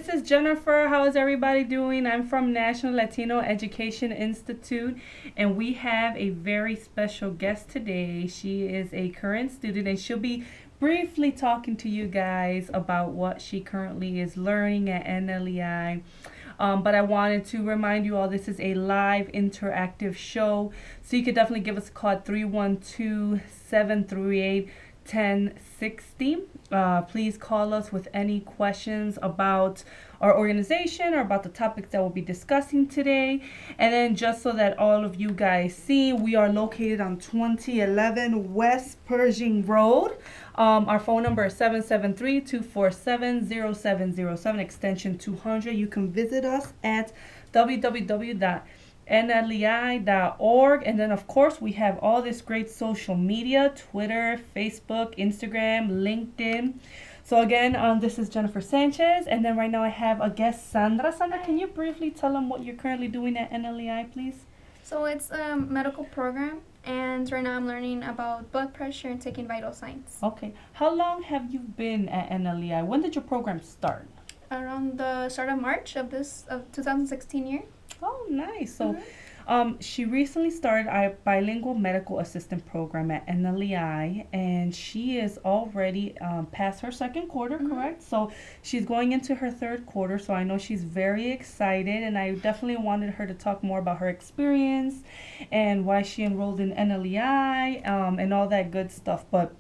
this is Jennifer. How is everybody doing? I'm from National Latino Education Institute, and we have a very special guest today. She is a current student, and she'll be briefly talking to you guys about what she currently is learning at NLEI. But I wanted to remind you all this is a live interactive show, so you could definitely give us a call at 312-738-1060. Please call us with any questions about our organization or about the topics that we'll be discussing today. And then just so that all of you guys see, we are located on 2011 West Pershing Road. Our phone number is 773-247-0707, extension 200. You can visit us at www.nlei.org. And then, of course, we have all this great social media: Twitter, Facebook, Instagram, LinkedIn. So again, this is Jennifer Sanchez, and then right now I have a guest, Sandra. Sandra, can you briefly tell them what you're currently doing at NLEI, please? So it's a medical program, and right now I'm learning about blood pressure and taking vital signs. Okay. How long have you been at NLEI? When did your program start? Around the start of March of 2016 year. Oh, nice. So, she recently started a bilingual medical assistant program at NLEI, and she is already past her second quarter, correct? So she's going into her third quarter, so I know she's very excited, and I definitely wanted her to talk more about her experience and why she enrolled in NLEI, and all that good stuff. But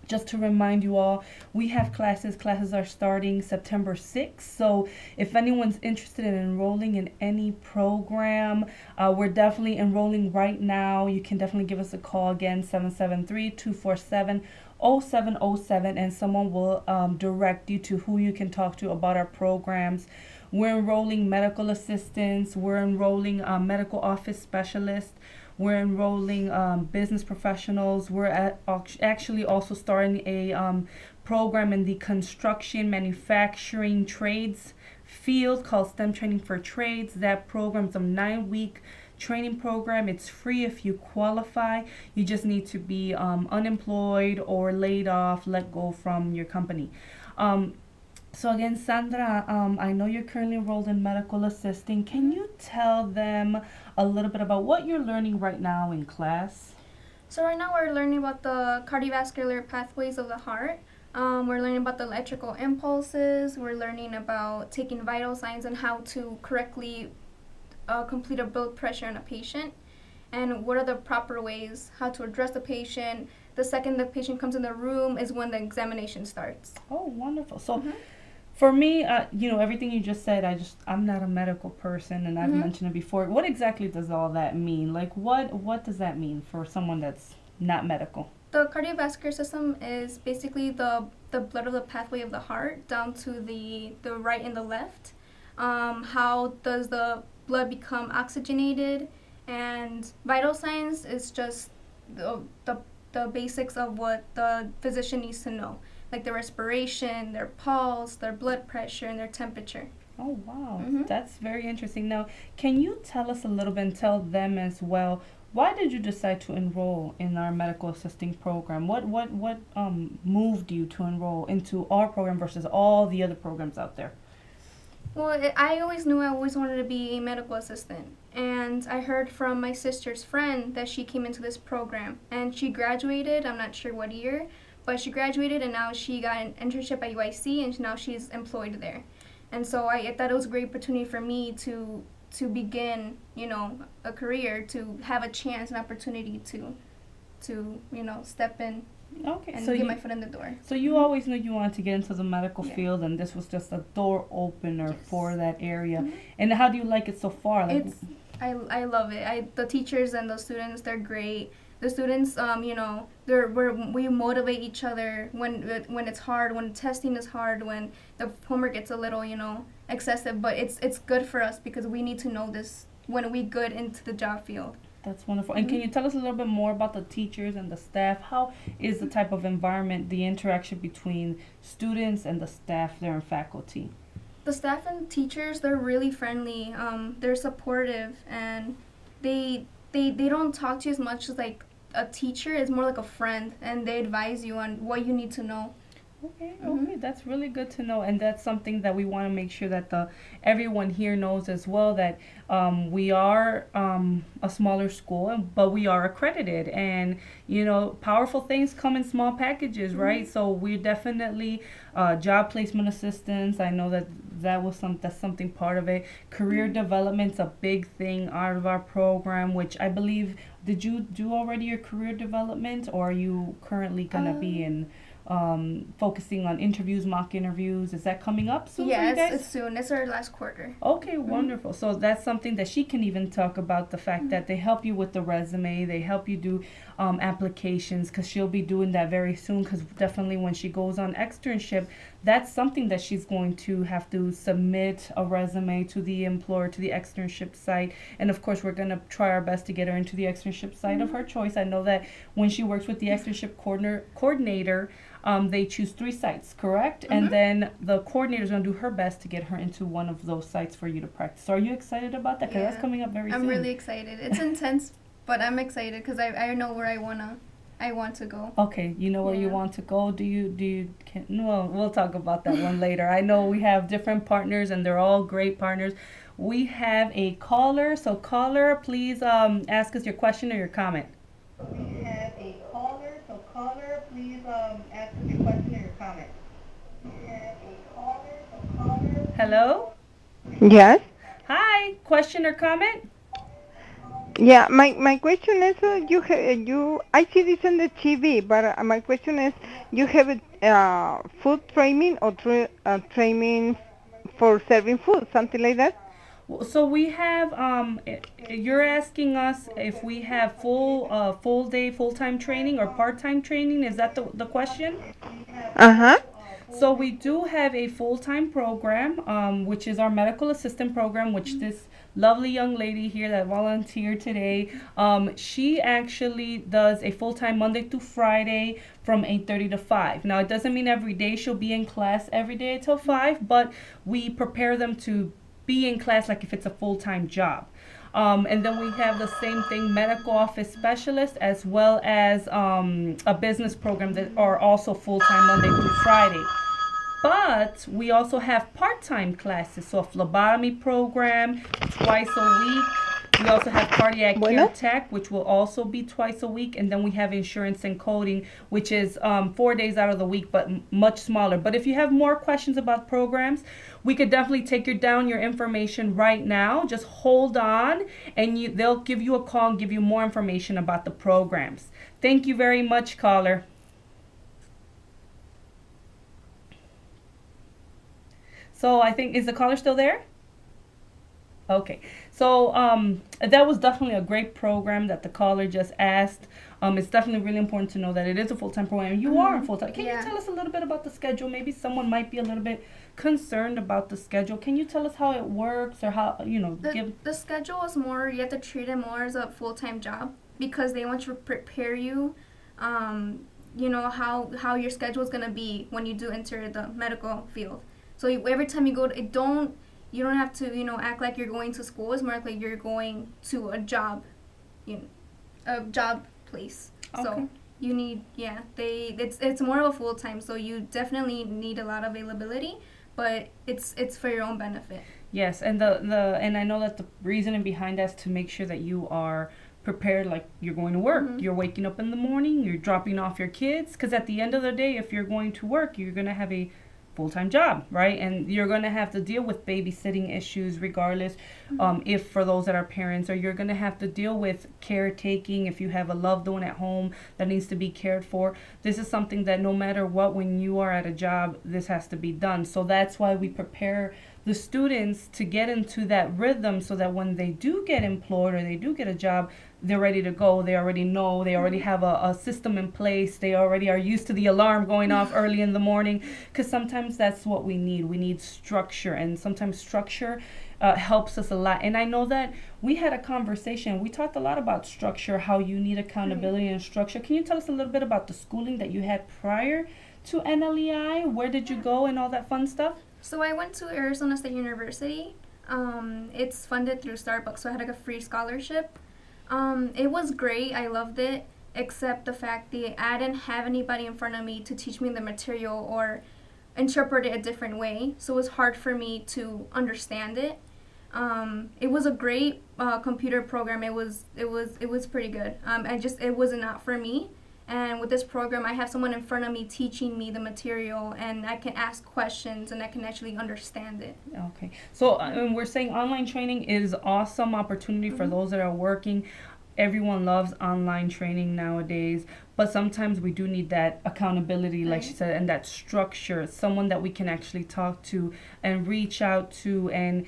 just to remind you all, we have classes. Classes are starting September 6th. So if anyone's interested in enrolling in any program, we're definitely enrolling right now. You can definitely give us a call again, 773-247-0707, and someone will direct you to who you can talk to about our programs. We're enrolling medical assistants. We're enrolling medical office specialists. We're enrolling business professionals. We're actually also starting a program in the construction, manufacturing, trades field called STEM Training for Trades. That program is a 9-week training program. It's free if you qualify. You just need to be unemployed or laid off, let go from your company. So again, Sandra, I know you're currently enrolled in medical assisting. Can you tell them a little bit about what you're learning right now in class? So right now we're learning about the cardiovascular pathways of the heart. We're learning about the electrical impulses. We're learning about taking vital signs and how to correctly complete a blood pressure in a patient, and what are the proper ways how to address the patient. The second the patient comes in the room is when the examination starts. Oh, wonderful. So for me, everything you just said, I'm not a medical person, and I've mentioned it before. What exactly does all that mean? Like, what does that mean for someone that's not medical? The cardiovascular system is basically the blood of the pathway of the heart down to the right and the left. How does the blood become oxygenated? And vital signs is just the basics of what the physician needs to know, like their respiration, their pulse, their blood pressure, and their temperature. Oh, wow. That's very interesting. Now, can you tell us a little bit and tell them as well, why did you decide to enroll in our medical assisting program? What moved you to enroll into our program versus all the other programs out there? Well, I always knew I always wanted to be a medical assistant. And I heard from my sister's friend that she came into this program. And she graduated, I'm not sure what year, but she graduated, and now she got an internship at UIC, and now she's employed there. And so I thought it was a great opportunity for me to begin, a career, to have a chance, an opportunity to step in. Okay, and so get my foot in the door. So you always knew you wanted to get into the medical field, and this was just a door opener for that area. And how do you like it so far? Like, I love it. The teachers and the students, they're great. The students, we motivate each other when it's hard, when testing is hard, when the homework gets a little, excessive. But it's good for us because we need to know this when we get into the job field. That's wonderful. And can you tell us a little bit more about the teachers and the staff? How is the type of environment, the interaction between students and the staff there and faculty? The staff and teachers, they're really friendly. They're supportive, and they don't talk to you as much as like a teacher. It's more like a friend, and they advise you on what you need to know. Okay, Mm-hmm. okay, that's really good to know, and that's something that we want to make sure that the everyone here knows as well, that we are a smaller school, but we are accredited, and powerful things come in small packages, Mm-hmm. right? So we're definitely job placement assistance. I know that that's something part of it. Career Mm-hmm. development's a big thing out of our program, which I believe. Did you do already your career development, or are you currently gonna be Um, in? Focusing on interviews, mock interviews. Is that coming up soon for yeah, you it's guys? soon. It's our last quarter. Okay, Mm-hmm. wonderful. So that's something that she can even talk about, the fact Mm-hmm. that they help you with the resume, they help you do applications, because she'll be doing that very soon. Because definitely when she goes on externship, that's something that she's going to have to submit a resume to the employer, to the externship site. And of course, we're going to try our best to get her into the externship site of Mm-hmm. her choice. I know that when she works with the externship coordinator, they choose 3 sites, correct? And Mm-hmm. then the coordinator is going to do her best to get her into one of those sites for you to practice. So are you excited about that? Because that's Yeah, coming up very I'm soon. really excited. It's intense, but I'm excited because I know where I want to go. Okay, you know where you Yeah. want to go. Can, no, we'll talk about that one later. I know we have different partners and they're all great partners. We have a caller. So caller, please ask us your question or your comment. We have a caller. So caller, please ask us your question or your comment. We have a caller. So caller. Hello? Yes. Hi, question or comment? Yeah. My question is, I see this on the TV, but my question is, you have food training or training for serving food, something like that? So we have you're asking us if we have full day full time training or part time training. Is that the question? Uh huh. So we do have a full time program, which is our medical assistant program, which this lovely young lady here that volunteered today, she actually does a full time Monday through Friday from 8:30 to 5. Now it doesn't mean every day she'll be in class every day till 5, but we prepare them to be in class like if it's a full time job. And then we have the same thing, medical office specialist, as well as a business program that are also full time Monday through Friday. But we also have part-time classes, so a phlebotomy program twice a week. We also have cardiac care Bueno. tech, which will also be twice a week, and then we have insurance and coding, which is 4 days out of the week, but much smaller. But if you have more questions about programs, we could definitely take you down your information right now. Just hold on, and they'll give you a call and give you more information about the programs. Thank you very much, caller. So I think, is the caller still there? Okay. So that was definitely a great program that the caller just asked. It's definitely really important to know that it is a full time program. You are a Mm-hmm. full time. Can you Yeah. tell us a little bit about the schedule? Maybe someone might be a little bit concerned about the schedule. Can you tell us how it works, or how give? The schedule is more, you have to treat it more as a full time job because they want to prepare you. You know how your schedule is gonna be when you do enter the medical field. So every time you go, you don't have to act like you're going to school. It's more like you're going to a job, you know, a job place. Okay. So you need, yeah, it's more of a full time. So you definitely need a lot of availability, but it's for your own benefit. Yes, and the and I know that the reasoning behind that is to make sure that you are prepared, like you're going to work. Mm-hmm. You're waking up in the morning, you're dropping off your kids, because at the end of the day, if you're going to work, you're going to have a full-time job, right? And you're going to have to deal with babysitting issues regardless, if for those that are parents, or you're going to have to deal with caretaking if you have a loved one at home that needs to be cared for. This is something that no matter what, when you are at a job, this has to be done. So that's why we prepare the students to get into that rhythm, so that when they do get employed or they do get a job, they're ready to go. They already know, they already have a system in place, they already are used to the alarm going off early in the morning, because sometimes that's what we need structure, and sometimes structure helps us a lot. And I know that we had a conversation, we talked a lot about structure, how you need accountability and structure. Can you tell us a little bit about the schooling that you had prior to NLEI? Where did you go and all that fun stuff? So I went to Arizona State University. It's funded through Starbucks, so I had like a free scholarship. It was great. I loved it. except the fact that I didn't have anybody in front of me to teach me the material or interpret it a different way. So it was hard for me to understand it. It was a great computer program. It was pretty good. It was not for me. And with this program, I have someone in front of me teaching me the material, and I can ask questions, and I can actually understand it. Okay. So we're saying online training is awesome opportunity for those that are working. Everyone loves online training nowadays, but sometimes we do need that accountability, like she said, and that structure, someone that we can actually talk to and reach out to. And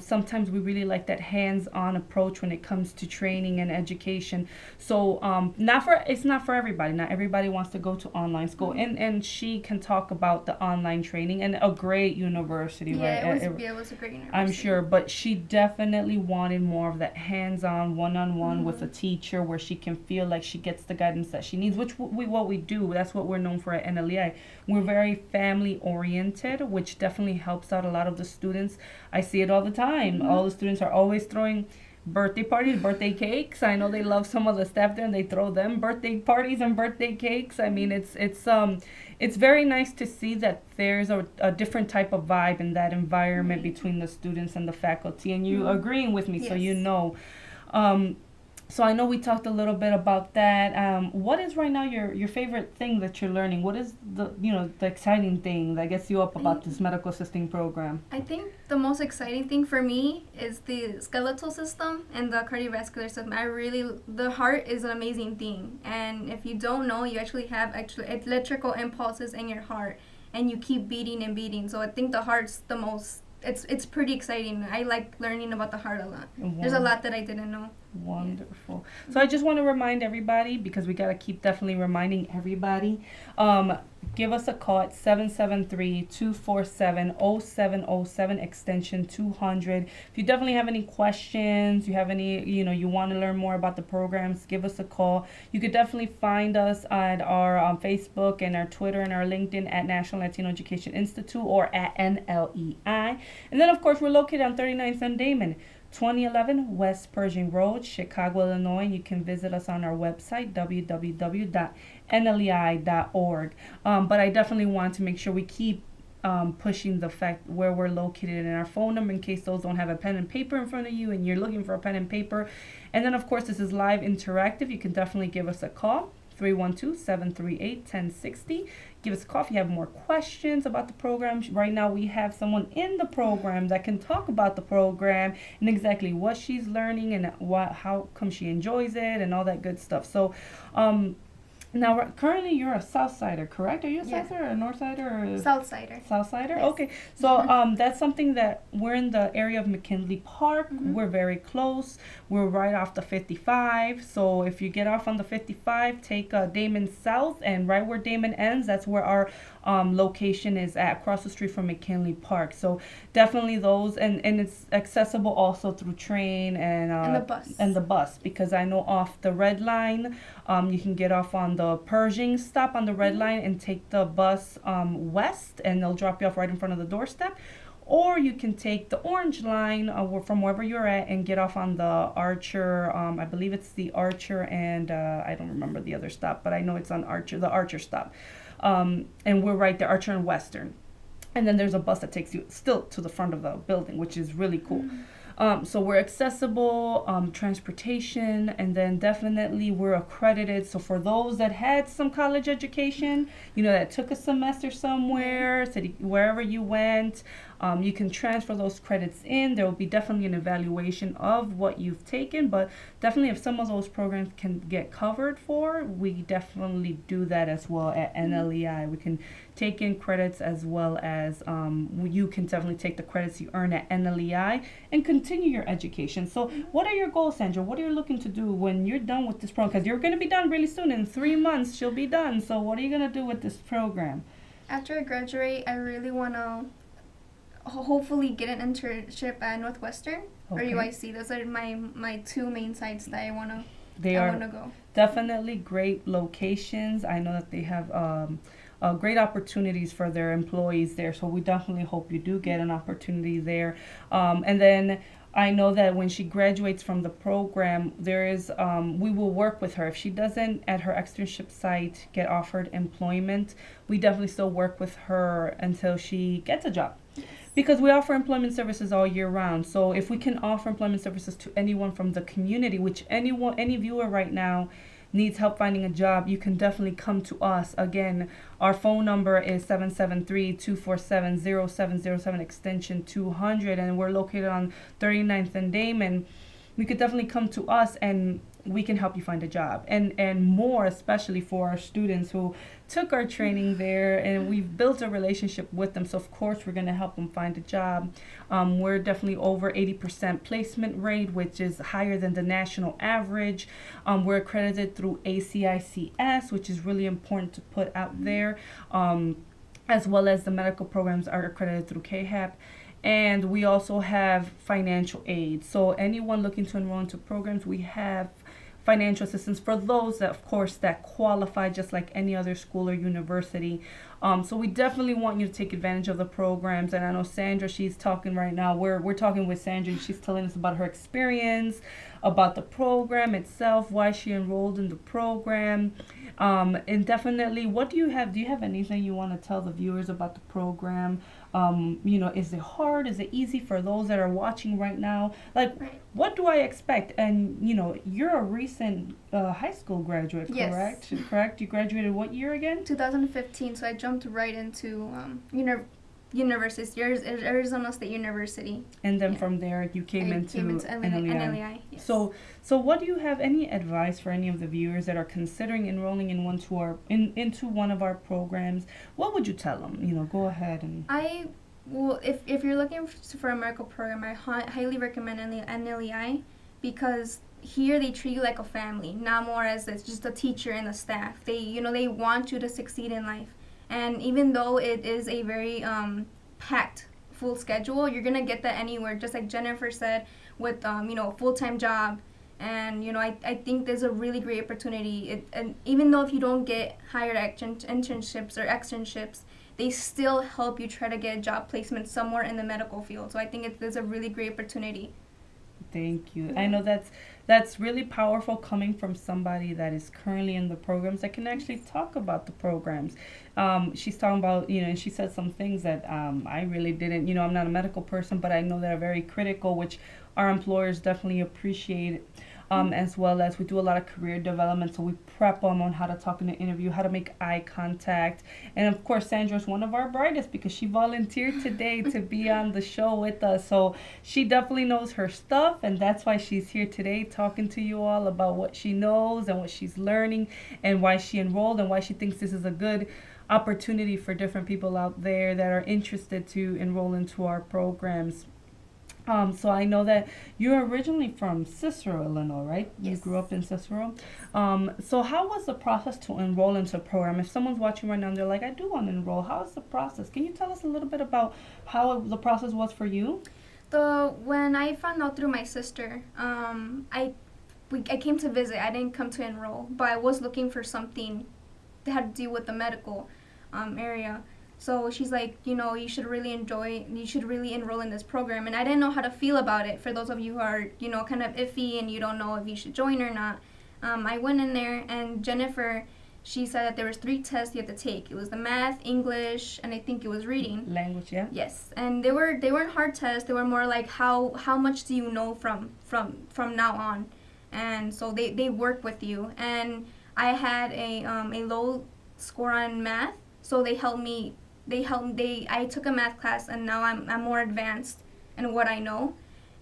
sometimes we really like that hands-on approach when it comes to training and education. So it's not for everybody. Not everybody wants to go to online school, and she can talk about the online training and a great university, Yeah, right? it was a great university. I'm sure, but she definitely wanted more of that hands-on, one-on-one with a teacher where she can feel like she gets the guidance that she needs, which what we do. That's what we're known for at NLEI. We're very family-oriented, which definitely helps out a lot of the students. I see it all the time. All the students are always throwing birthday parties, birthday cakes. I know they love some of the staff there, and they throw them birthday parties and birthday cakes. I mean, it's very nice to see that there's a different type of vibe in that environment between the students and the faculty. And you agreeing with me, so you know. So I know we talked a little bit about that. What is right now your favorite thing that you're learning? What is the exciting thing that gets you up about this medical assisting program? I think the most exciting thing for me is the skeletal system and the cardiovascular system. The heart is an amazing thing, and if you don't know, you actually have electrical impulses in your heart, and you keep beating and beating. So I think the heart's the most. It's pretty exciting. I like learning about the heart a lot. There's a lot that I didn't know. Wonderful. So I just want to remind everybody, because we got to keep definitely reminding everybody, give us a call at 773-247-0707 extension 200. If you definitely have any questions, you have any, you want to learn more about the programs, give us a call. You could definitely find us at our Facebook and our Twitter and our LinkedIn at National Latino Education Institute or at NLEI. And then, of course, we're located on 39th and Damon, 2011 West Pershing Road, Chicago, Illinois. You can visit us on our website, www.nlei.org. But I definitely want to make sure we keep pushing the fact where we're located and our phone number in case those don't have a pen and paper in front of you and you're looking for a pen and paper. And then, of course, this is live interactive. You can definitely give us a call. 312-738-1060. Give us a call if you have more questions about the program. Right now we have someone in the program that can talk about the program and exactly what she's learning and how come she enjoys it and all that good stuff. So now, currently you're a Southsider, correct? Are you a Southsider or a Northsider? Or Southsider. Southsider? Yes. Okay. So that's something that we're in the area of McKinley Park. We're very close. We're right off the 55. So if you get off on the 55, take Damon South, and right where Damon ends, that's where our location is at, across the street from McKinley Park. So definitely those, and it's accessible also through train and the bus, because I know off the Red Line, you can get off on the Pershing stop on the Red Line and take the bus west, and they'll drop you off right in front of the doorstep. Or you can take the Orange Line from wherever you're at and get off on the Archer. I believe it's the Archer, and I don't remember the other stop, but I know it's on Archer, the Archer stop. And we're right there, Archer and Western. And then there's a bus that takes you still to the front of the building, which is really cool. So we're accessible, transportation, and then definitely we're accredited. So for those that had some college education, that took a semester somewhere, wherever you went, you can transfer those credits in. There will be definitely an evaluation of what you've taken, but definitely if some of those programs can get covered for, we definitely do that as well at NLEI. We can take in credits as well as you can definitely take the credits you earn at NLEI and continue your education. So what are your goals, Sandra? What are you looking to do when you're done with this program? Because you're going to be done really soon. In 3 months, she'll be done. So what are you going to do with this program? After I graduate, I really want to hopefully get an internship at Northwestern or UIC. Those are my two main sites that I want to go. Definitely great locations. I know that they have great opportunities for their employees there, so we definitely hope you do get an opportunity there. And then I know that when she graduates from the program, there is we will work with her. If she doesn't at her externship site get offered employment, we definitely still work with her until she gets a job. Because we offer employment services all year round. So if we can offer employment services to anyone from the community, which any viewer right now needs help finding a job, you can definitely come to us. Again, our phone number is 773-247-0707 extension 200, and we're located on 39th and Damon. We could definitely come to us and we can help you find a job, and more especially for our students who took our training there and we've built a relationship with them. So of course we're going to help them find a job. We're definitely over 80% placement rate, which is higher than the national average. We're accredited through ACICS, which is really important to put out there, as well as the medical programs are accredited through KHAP. And we also have financial aid. So anyone looking to enroll into programs, we have financial assistance for those that, of course, that qualify just like any other school or university. So we definitely want you to take advantage of the programs. And I know Sandra, she's talking right now. We're talking with Sandra, and she's telling us about her experience, about the program itself, why she enrolled in the program. And definitely, what do you have? Do you have anything you want to tell the viewers about the program? Is it hard? Is it easy for those that are watching right now? Like, what do I expect? And, you're a recent high school graduate, correct? Yes. Correct? You graduated what year again? 2015, so I jumped right into university, Arizona State University. And then from there, you came into NLEI. Yes. So what do you have, any advice for any of the viewers that are considering enrolling in into one of our programs? What would you tell them? Go ahead and. If you're looking for a medical program, I highly recommend NLEI, because here they treat you like a family, not more as it's just a teacher and a staff. They want you to succeed in life. And even though it is a very packed full schedule, you're gonna get that anywhere, just like Jennifer said, with a full-time job. And I think there's a really great opportunity. And even though if you don't get hired at internships or externships, they still help you try to get a job placement somewhere in the medical field. So I think there's a really great opportunity. Thank you. I know that's really powerful coming from somebody that is currently in the programs that can actually talk about the programs. She's talking about, and she said some things that I really didn't, I'm not a medical person, but I know that are very critical, which our employers definitely appreciate. As well as we do a lot of career development, so we prep them on how to talk in an interview, how to make eye contact. And of course, Sandra is one of our brightest because she volunteered today to be on the show with us. So she definitely knows her stuff, and that's why she's here today talking to you all about what she knows and what she's learning and why she enrolled and why she thinks this is a good opportunity for different people out there that are interested to enroll into our programs. So I know that you're originally from Cicero, Illinois, right? Yes. You grew up in Cicero. So how was the process to enroll into a program? If someone's watching right now and they're like, I do want to enroll, how is the process? Can you tell us a little bit about how the process was for you? When I found out through my sister, I came to visit. I didn't come to enroll, but I was looking for something that had to do with the medical area. So she's like, you should really enroll in this program. And I didn't know how to feel about it. For those of you who are, kind of iffy and you don't know if you should join or not. I went in there, and Jennifer, she said that there was 3 tests you had to take. It was the math, English, and I think it was reading. Language, yeah. Yes. And they weren't hard tests. They were more like how much do you know from now on. And so they work with you. And I had a low score on math, so they helped me. I took a math class, and now I'm more advanced in what I know.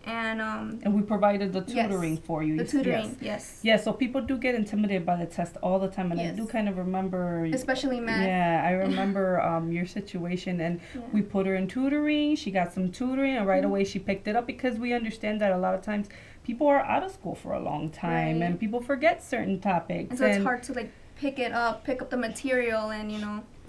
And we provided the tutoring for you. The tutoring, yes. Yeah, so people do get intimidated by the test all the time, and I do kind of remember, especially math. Yeah, I remember your situation, and we put her in tutoring. She got some tutoring, and right away she picked it up, because we understand that a lot of times people are out of school for a long time, and people forget certain topics. And so it's hard to pick up the material, and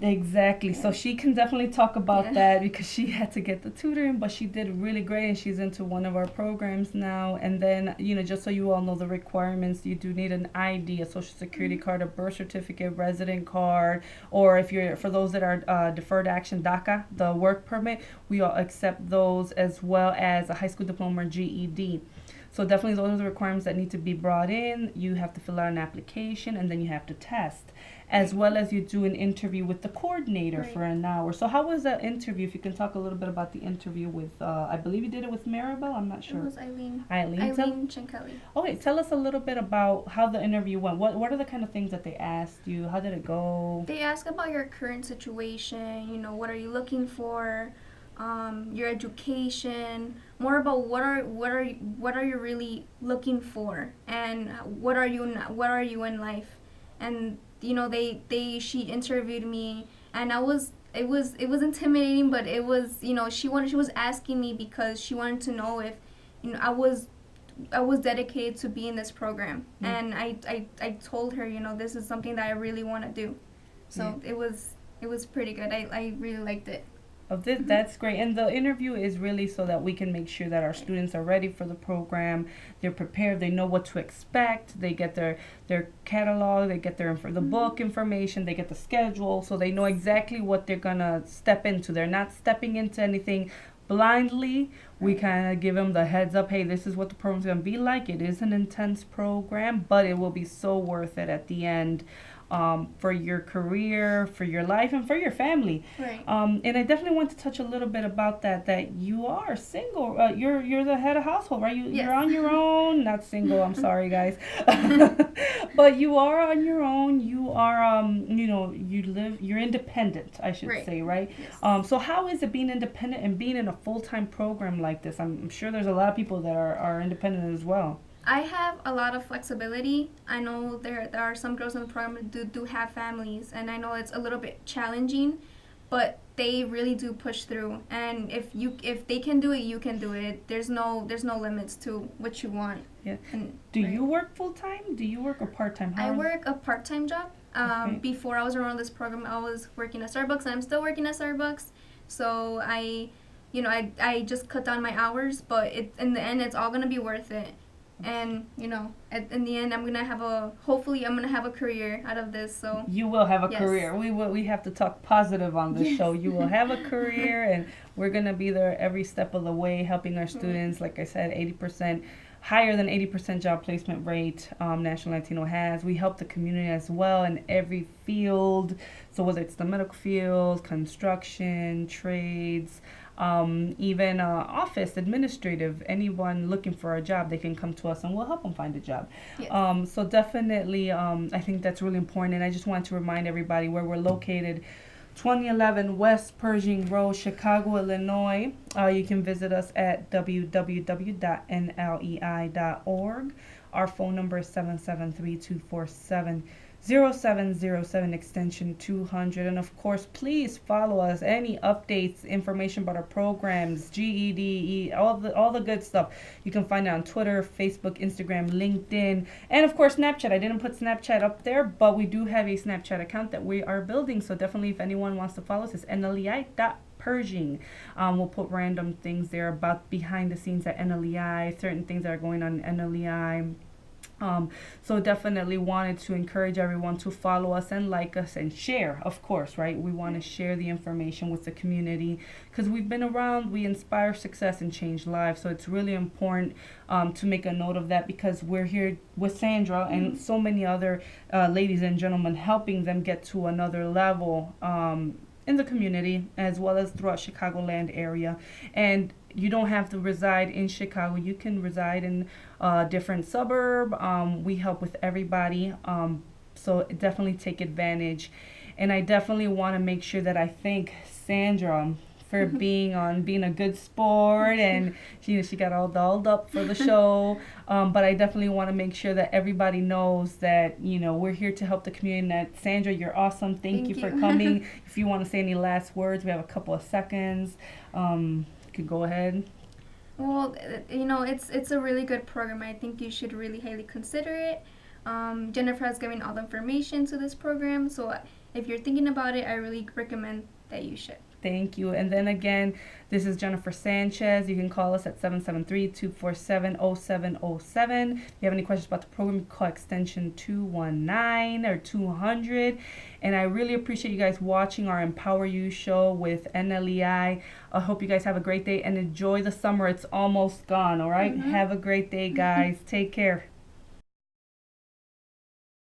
Exactly. Yeah. So she can definitely talk about Yeah. that because she had to get the tutoring, but she did really great and she's into one of our programs now. And then, just so you all know the requirements, you do need an ID, a social security Mhm. card, a birth certificate, resident card, or if you're, for those that are deferred action DACA, the work permit, we all accept those as well as a high school diploma or GED. So definitely those are the requirements that need to be brought in. You have to fill out an application and then you have to test, as Right. well as you do an interview with the coordinator Right. for an hour. So how was that interview? If you can talk a little bit about the interview with, I believe you did it with Maribel. I'm not It sure. was Eileen. Eileen, Eileen Chinkeli. okay, tell us a little bit about how the interview went. What are the kind of things that they asked you? How did it go? They ask about your current situation. What are you looking for? Your education. More about what are you really looking for, and what are you in life, and she interviewed me, and it was intimidating, but it was she was asking me because she wanted to know if I was dedicated to be in this program, and I told her this is something that I really want to do, so it was pretty good. I really liked it. Of this, that's great. And the interview is really so that we can make sure that our students are ready for the program. They're prepared. They know what to expect. They get their catalog. They get the book information. They get the schedule, so they know exactly what they're gonna step into. They're not stepping into anything blindly. We kind of give them the heads up. Hey, this is what the program's gonna be like. It is an intense program, but it will be so worth it at the end. For your career, for your life, and for your family. Right. And I definitely want to touch a little bit about that you are single. You're the head of household, right? Yes. You're on your own. Not single. I'm sorry, guys. But you are on your own. You are you're independent, I should Right. say, right? Yes. So how is it being independent and being in a full-time program like this? I'm sure there's a lot of people that are independent as well. I have a lot of flexibility. I know there are some girls in the program that do have families, and I know it's a little bit challenging, but they really do push through. And if they can do it, you can do it. There's no limits to what you want. Yeah. And, Do right. you work full-time? Do you work a part-time? I work a part-time job. Okay. Before I was enrolled in this program, I was working at Starbucks, and I'm still working at Starbucks. So I just cut down my hours, but in the end, it's all gonna be worth it. And in the end, hopefully I'm gonna have a career out of this. So You will have a yes. career. We have to talk positive on this Yes. show. You will have a career, and we're gonna be there every step of the way, helping our students. Like I said, 80% higher than 80% job placement rate. National Latino has. We help the community as well in every field. So whether it's the medical field, construction, trades. Even office administrative, anyone looking for a job, they can come to us and we'll help them find a job. Yes. So definitely, I think that's really important. And I just want to remind everybody where we're located. 2011 West Pershing Road, Chicago, Illinois. You can visit us at www.nlei.org. Our phone number is 773-247-0707, extension 200. And of course, please follow us. Any updates, information about our programs, GED, all the good stuff, you can find it on Twitter, Facebook, Instagram, LinkedIn, and of course Snapchat. I didn't put Snapchat up there, but we do have a Snapchat account that we are building. So definitely, if anyone wants to follow us, it's NLEI.Pershing. We'll put random things there about behind the scenes at NLEI, certain things that are going on in NLEI. So definitely wanted to encourage everyone to follow us and like us and share, of course, right? We want to share the information with the community because we've been around, we inspire success and change lives. So it's really important to make a note of that because we're here with Sandra and so many other ladies and gentlemen helping them get to another level in the community as well as throughout Chicagoland area. And you don't have to reside in Chicago. You can reside in a different suburb. We help with everybody. So definitely take advantage. And I definitely want to make sure that I thank Sandra for being a good sport, and she got all dolled up for the show. But I definitely want to make sure that everybody knows that we're here to help the community. And that Sandra, you're awesome. Thank you for coming. If you want to say any last words, we have a couple of seconds. You could go ahead. Well, it's a really good program. I think you should really highly consider it. Jennifer has given all the information to this program, so if you're thinking about it, I really recommend that you should. Thank you. And then again, this is Jennifer Sanchez. You can call us at 773-247-0707. If you have any questions about the program, you call extension 219 or 200. And I really appreciate you guys watching our Empower You show with NLEI. I hope you guys have a great day and enjoy the summer. It's almost gone, all right? Have a great day, guys. Take care.